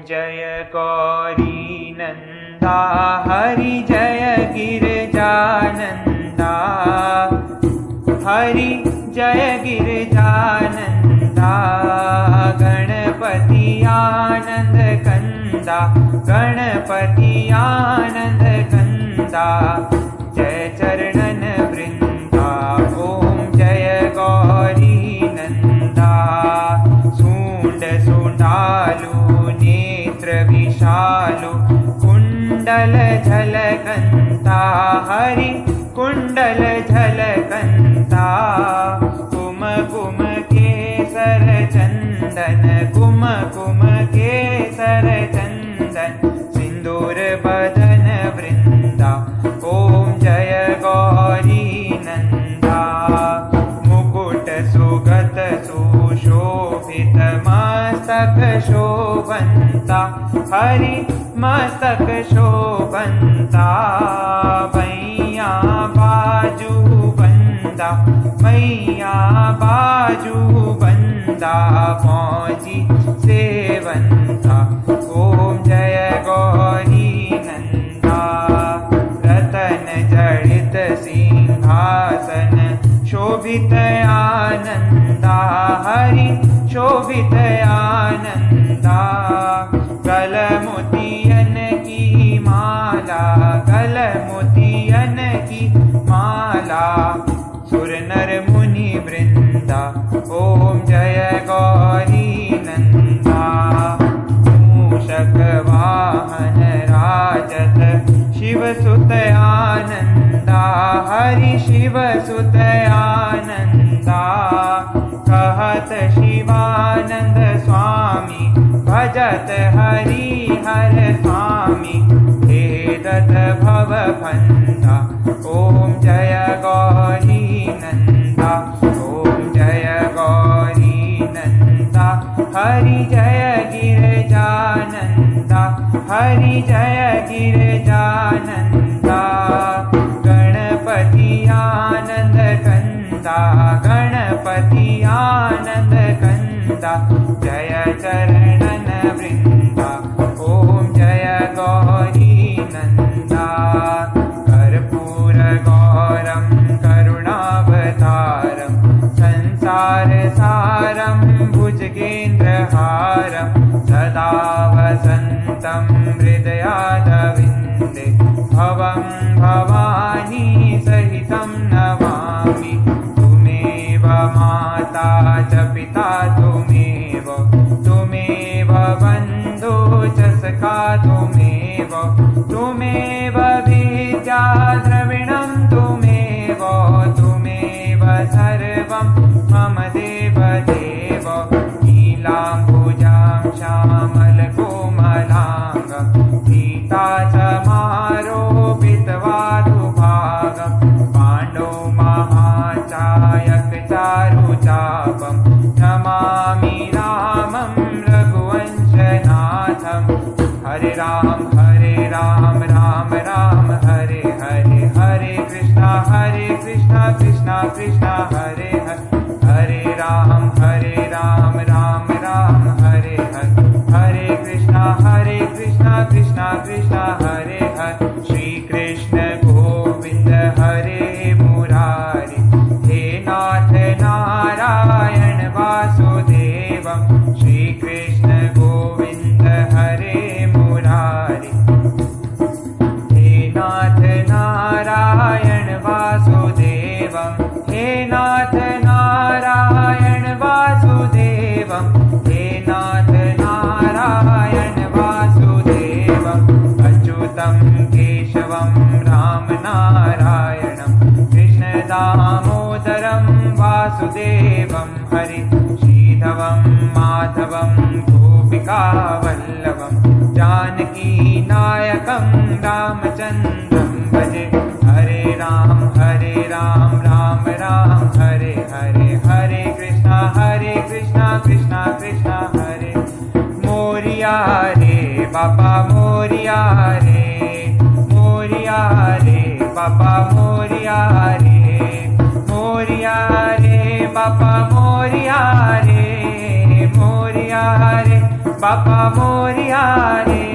जय गौरी नंदा हरि जय गिरिजानंदा हरि जय गिरिजानंदा गणपति आनंद कंदा गणपति आनंद कंदा जय चरणन वृंदा ओम जय गौरी नंदा सूंड सुंडालु नेत्र विशालु कुंडल झलकंता हरि कुंडल झलकंता कुम कुम केसर चंदन कुम कुम केसर चंदन सिंदूर बदन वृंदा ओम जय गौरी नंदा मुकुट सुगत सुशोभित मस्तक शोभंता हरि मस्तक शोभंता मैया बाजू बंदा मैया बाजू बंदा पहुँची सेवंता ओम जय गौरी नंदा रतन जड़ित सिंहासन शोभित आनंदा हरि शोभित आनंदा गल मोतियन की माला गल मोतियन की माला सुर नर मुनि वृंदा ओम जय गौरी नंदा मूषक वाहन राजत शिव सुत आनंदा हरि शिव सुत आनंदा कहत शिवानंद स्वामी भजत हरि हर स्वामी भेदत भव फंदा ओम जय गौरी नंदा ओम जय गौरी नंदा हरि जय गिरिजानंदा हरि जय गिरिजानंदा गणपति आनंद कंदा गणपति आनंद कंदा जय चरणन वृंदा ओम जय गौरी नंदा कर्पूर गौरम करुणावतारम संसार सारम भुजगेन्द्रहारम सदा वसन्तं हृदयारविन्दे भवं भवानी सहितं नमामि तुमेव माता च पिता तुमेव बन्धु च सखा तुमेव विद्या द्रविणं तुमेव सर्वं मम देव देव नीलाम्बुजां श्यामलकोमलाङ्गं सीतासमारोपितवादुभागं पाण्डवमहाचायकचारुचापं नमामि रामं रघुवंशनाथं हरे राम राम राम हरे हरे हरे कृष्णा कृष्णा कृष्णा हरे हरे राम राम हरे हरे कृष्णा कृष्णा कृष्णा हरे हरे श्री कृष्ण गोविंद हरे मुरारी हे नाथ नारायण वासुदेवं श्री कृष्ण गोविंद हरे मुरारी हे नाथ नारायण वासुदेवं हे नाथ नारायण वासुदेवं हे नाथ नारायण वासुदेवं अच्युतं केशवं राम नारायणं कृष्ण दामोदरं वासुदेवं हरि श्रीधवं माधवं गोपिकावल्लभं जानकी नायकं रामचन्द्रं भजे हरे राम राम हरे हरे हरे कृष्णा कृष्णा कृष्णा हरे मोरिया रे बाबा मोरिया रे बाबा मोरिया रे बाबा मोरिया रे बापा मोरिया रे